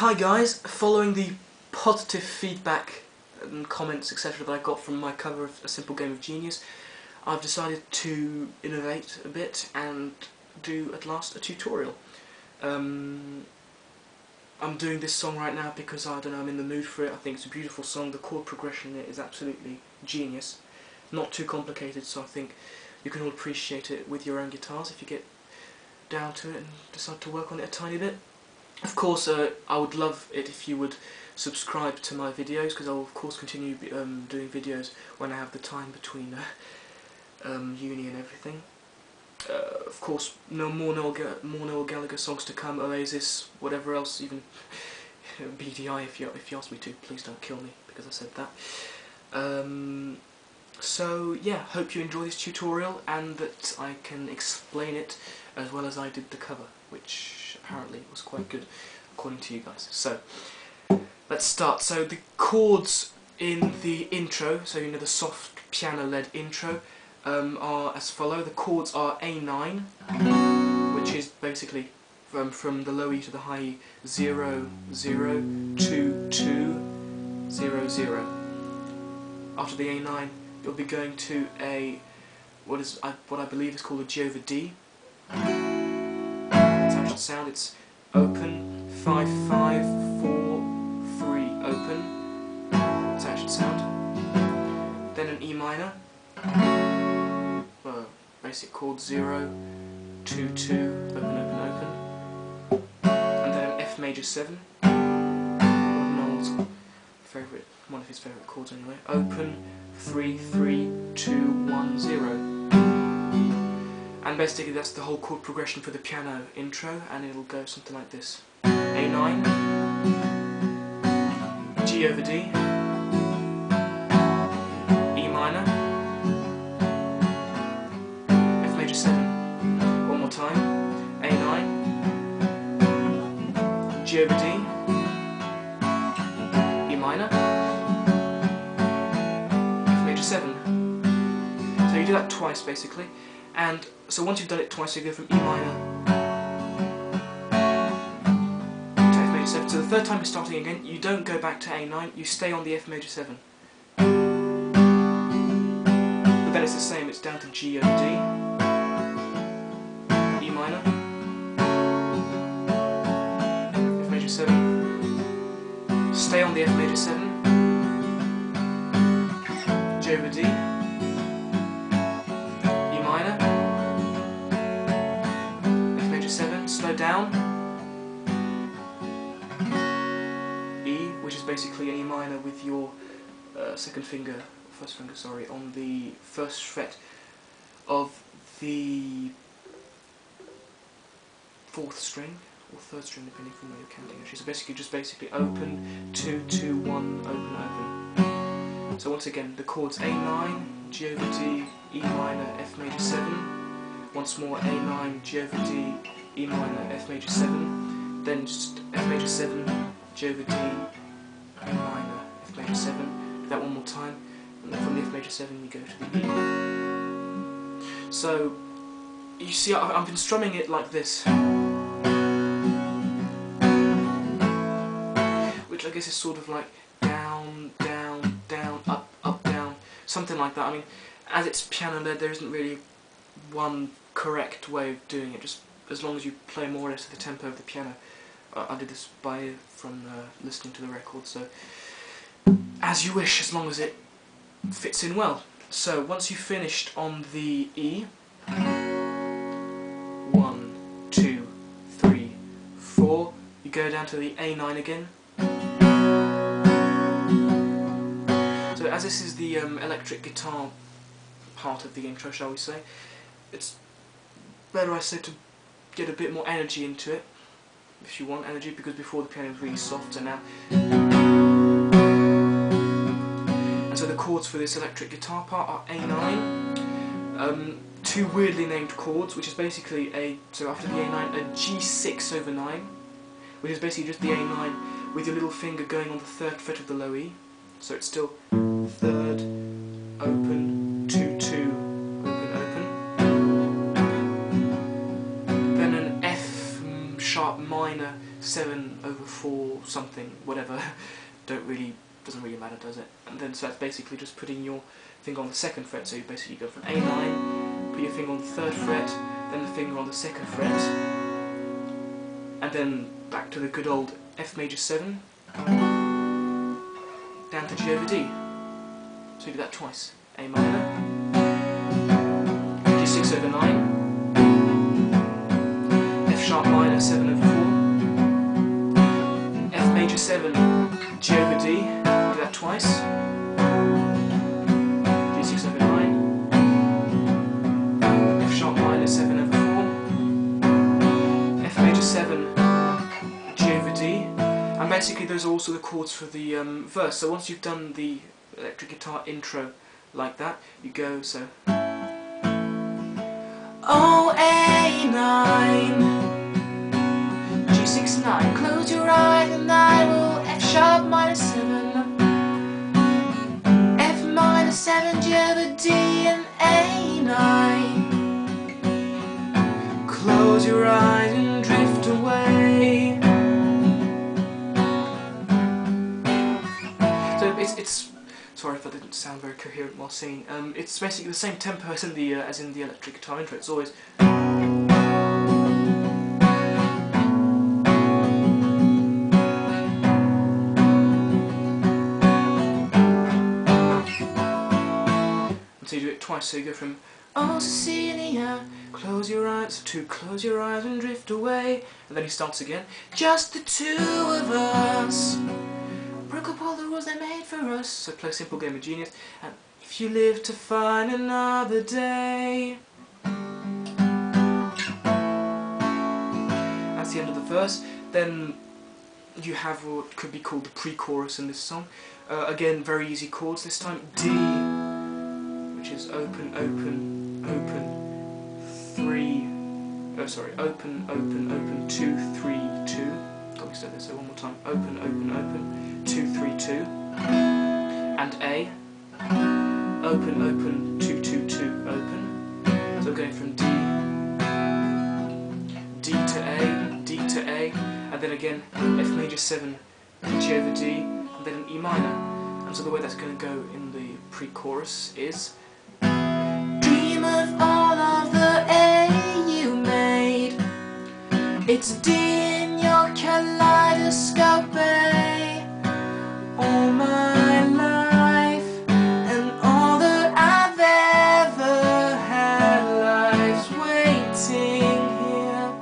Hi guys, following the positive feedback and comments etc. that I got from my cover of A Simple Game of Genius, I've decided to innovate a bit and do at last a tutorial. I'm doing this song right now because I don't know, I'm in the mood for it. I think it's a beautiful song. The chord progression in it is absolutely genius. Not too complicated, so I think you can all appreciate it with your own guitars if you get down to it and decide to work on it a tiny bit. Of course, I would love it if you would subscribe to my videos, because I will of course continue doing videos when I have the time between uni and everything. Of course, more Noel Gallagher songs to come, Oasis, whatever else, even BDI if you ask me to. Please don't kill me because I said that. So yeah, hope you enjoy this tutorial and that I can explain it as well as I did the cover, which apparently was quite good according to you guys. So let's start. So the chords in the intro, so you know the soft piano-led intro, are as follow. The chords are A9, which is basically from the low E to the high E, 0, 0, 2, 2, 0, 0. After the A9, you'll be going to a what I believe is called a G over D. That's how it should sound. It's open, 5, 5, 4, 3, open. That's how it should sound. Then an E minor, basic chord 0, 2, 2, open, open, open. And then an F major 7, Noel's favourite, one of his favourite chords anyway. Open, 3, 3, 2, 1, 0. And basically that's the whole chord progression for the piano intro, and it'll go something like this. A9, G over D, E minor, F major 7. One more time. A9, G over D, E minor, F major 7. So you do that twice basically. And so once you've done it twice, you go from E minor to F major 7. So the third time you're starting again, you don't go back to A9, you stay on the F major 7. But then it's the same, it's down to G over D, E minor, F major 7, stay on the F major 7, G over D, slow down, E, which is basically an E minor with your first finger, sorry, on the first fret of the fourth string, or third string depending on where you're counting actually. So basically open, 2, 2, 1, open, open. So once again, the chords A9, G over D, E minor, F major 7, once more A9, G over D, E minor, F major 7, then just F major 7, G over D, E minor, F major 7, do that one more time, and then from the F major 7 we go to the E. So, you see I've been strumming it like this, which I guess is sort of like down, down, down, up, up, down, something like that. I mean, as it's piano-led, there isn't really one correct way of doing it, just as long as you play more or less to the tempo of the piano. I did this from listening to the record, so as you wish, as long as it fits in well. So once you've finished on the E, 1, 2, 3, 4, you go down to the A9 again. So as this is the electric guitar part of the intro, shall we say, it's better, I say, to get a bit more energy into it, if you want energy, because before the piano was really soft, and now. And so the chords for this electric guitar part are A9, two weirdly named chords, which is basically so after the A9, a G6 over 9, which is basically just the A9 with your little finger going on the third fret of the low E, so it's still third, open, 2, 2, sharp minor 7/4 something, whatever. Doesn't really matter, does it? And then so that's basically just putting your finger on the 2nd fret. So you basically go from A9, put your finger on the 3rd fret, then the finger on the 2nd fret, and then back to the good old F major 7, down to G over D. So you do that twice. A minor, G6 over 9, F sharp minor 7/4, F major 7, G over D, do that twice, G6 over 9, F sharp minor 7/4, F major 7, G over D, and basically those are also the chords for the verse. So once you've done the electric guitar intro like that, you go so O A9, G6 9, close your eyes and I will F sharp minor 7, F minor 7, G over D and A9. Close your eyes and drift away. So it's sorry if I didn't sound very coherent while singing. It's basically the same tempo as in the electric guitar intro. It's always. So you do it twice, so you go from Oh Cecilia, close your eyes, to close your eyes and drift away, and then he starts again. Just the two of us, broke up all the rules they made for us. So play a simple game of genius, and if you live to find another day. That's the end of the verse. Then you have what could be called the pre-chorus in this song. Again, very easy chords this time. D, which is open, open, open, 3, oh sorry, open, open, open, 2, 3, 2. Got me started there, so one more time. Open, open, open, 2, 3, 2. And A, open, open, 2, 2, 2, open. So going from D, D to A, and then again F major 7, G over D, and then an E minor. And so the way that's going to go in the pre-chorus is dream of all of the A you made. It's D in your kaleidoscope, A. All my life and all that I've ever had, life's waiting here.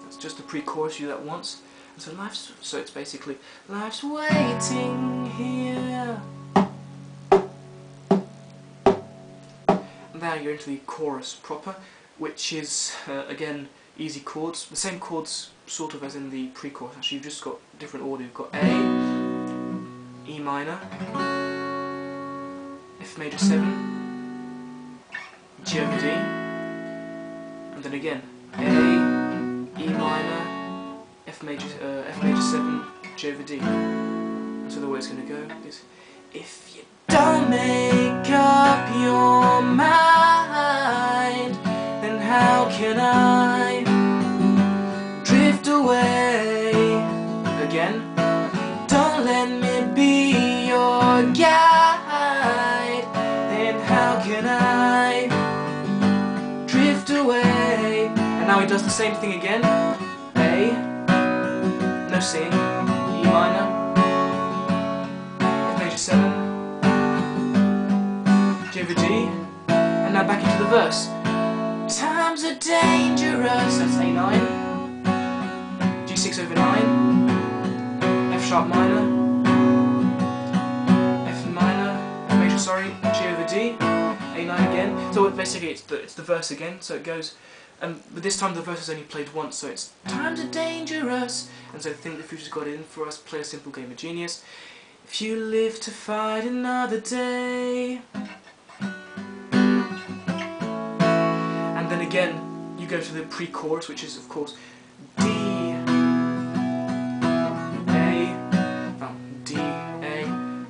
That's just the pre-chorus. You do that once. And so it's basically life's waiting here. Now you're into the chorus proper, which is again easy chords, the same chords sort of as in the pre-chorus. Actually, you've just got different order. You've got A, E minor, F major 7, G over D, and then again A, E minor, F major 7, G over D. And so the way it's going to go is, if you don't make up your mind, then how can I drift away again? Don't let me be your guide, then how can I drift away? And now he does the same thing again. A, no singing, E minor, F major 7, G over D, and now back into the verse. Times are dangerous, that's A9, G6 over 9, F sharp minor, F minor, F major, sorry, G over D, A9 again. So basically it's the verse again, so it goes, but this time the verse is only played once, so it's times are dangerous, and so think the future's got it in for us, play a simple game of genius. If you live to fight another day. And then again, you go to the pre-chorus, which is of course D, A, D, A,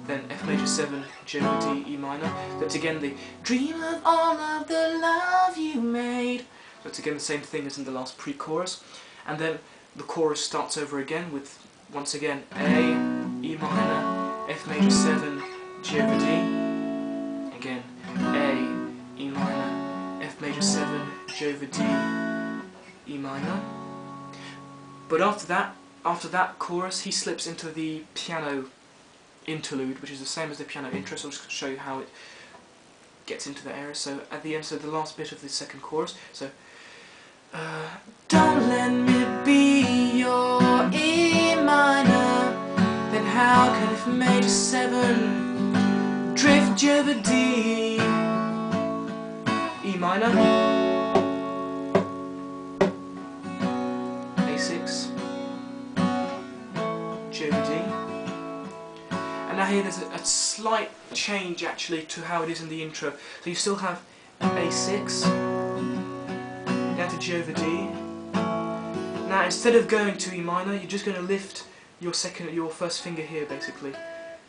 then F major 7, G over D, E minor. That's again the dream of all of the love you made. So it's again the same thing as in the last pre-chorus. And then the chorus starts over again with, once again, A, E minor, F major 7, G over D. Again, A, E minor, F major 7, G over D, E minor. But after that chorus, he slips into the piano interlude, which is the same as the piano intro, so I'll just show you how it gets into the area. So at the end, so the last bit of the second chorus, so don't let me be your E minor, then how can F major 7 drift G over D, E minor, A6, G over D. And now here there's a slight change actually to how it is in the intro. So you still have A6 down to G over D. Now instead of going to E minor, you're just going to lift your first finger here basically.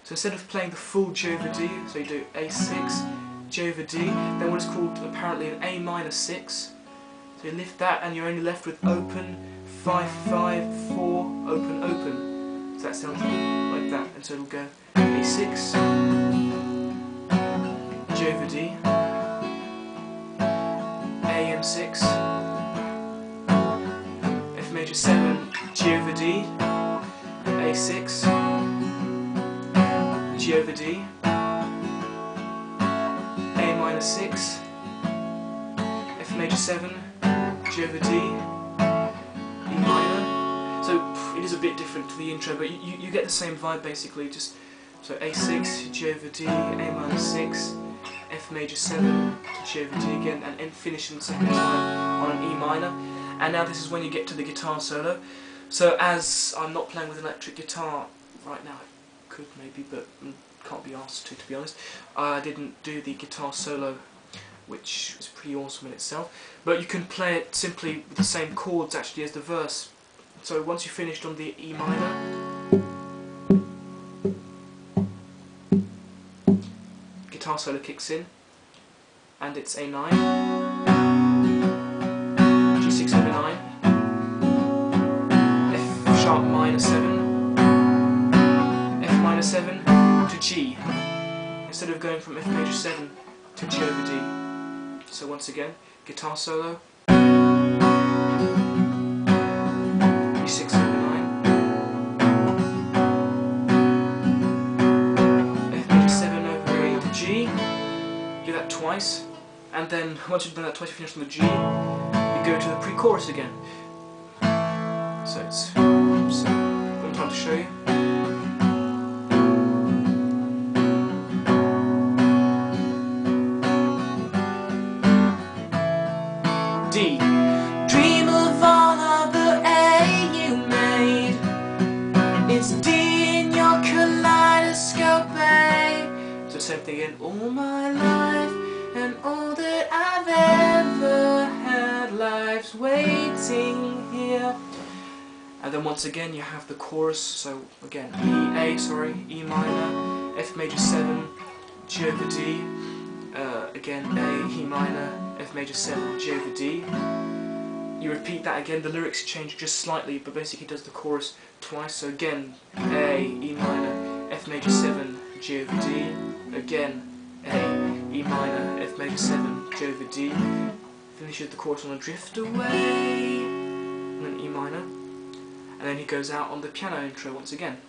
So instead of playing the full G over D, so you do A6, G over D, then what is called apparently an A minor 6. So you lift that and you're only left with open, 5, 5, 4, open, open. So that sounds like that, and so it'll go A6, G over D, AM6, F major 7, G over D, A6, G over D, A minor 6, F major 7, G over D, E minor. So it is a bit different to the intro, but you get the same vibe basically. Just so A6, G over D, A minor 6, F major 7 to G over D again, and finishing the second time on an E minor. And now this is when you get to the guitar solo. So as I'm not playing with an electric guitar right now, I could maybe, but can't be asked to be honest. I didn't do the guitar solo, which was pretty awesome in itself. But you can play it simply with the same chords actually as the verse. So once you've finished on the E minor, guitar solo kicks in, and it's A9, G6 over 9, F sharp minor 7, F minor 7 to G, instead of going from F major 7 to G over D. So once again, guitar solo, G6 over 9, F major 7 over A to G, do that twice, and then once you've done that twice, you finish on the G, you go to the pre-chorus again. So it's one time to show you. D. Dream of all of the A you made. It's D in your kaleidoscope A. So same thing again. All my life and all that I've ever had, life's waiting here. And then once again you have the chorus. So again, E minor, F major 7, G over D. Again, A, E minor, F major 7, G over D. You repeat that again, the lyrics change just slightly, but basically does the chorus twice. So again, A, E minor, F major 7, G over D. Again, A, E minor, F major 7, G over D. Finishes the chorus on a drift away, and then E minor. And then he goes out on the piano intro once again.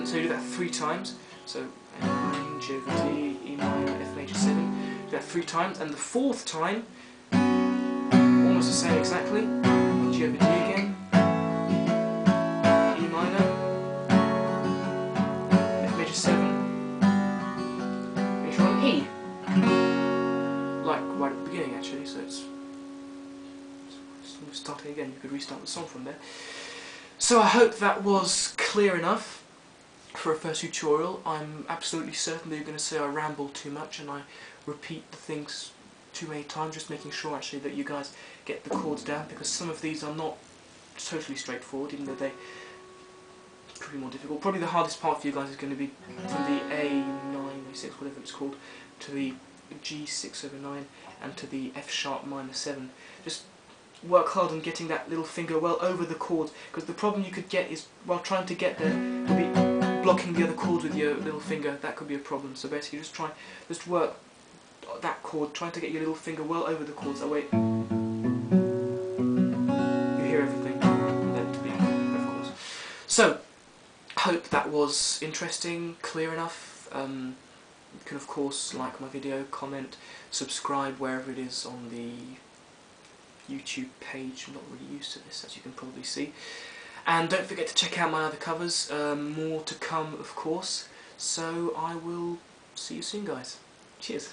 So you do that 3 times. So A, G over D, E minor, F major 7. Do that 3 times, and the 4th time, almost the same exactly. G over D again, E minor, F major 7. Finish on E, like right at the beginning actually. So it's starting again. You could restart the song from there. So I hope that was clear enough for a first tutorial. I'm absolutely certain that you're going to say I ramble too much and I repeat the things too many times, just making sure actually that you guys get the chords down, because some of these are not totally straightforward, even though they could be more difficult. Probably the hardest part for you guys is going to be from the A9, A6, whatever it's called, to the G6 over 9 and to the F sharp minor 7. Just work hard on getting that little finger well over the chords, because the problem you could get is while trying to get there, you'll be blocking the other chords with your little finger. That could be a problem. So basically just work that chord, trying to get your little finger well over the chords, that way you hear everything then to be, of course. So, hope that was interesting, clear enough. You can of course like my video, comment, subscribe wherever it is on the YouTube page. I'm not really used to this, as you can probably see. And don't forget to check out my other covers, more to come of course. So I will see you soon, guys. Cheers.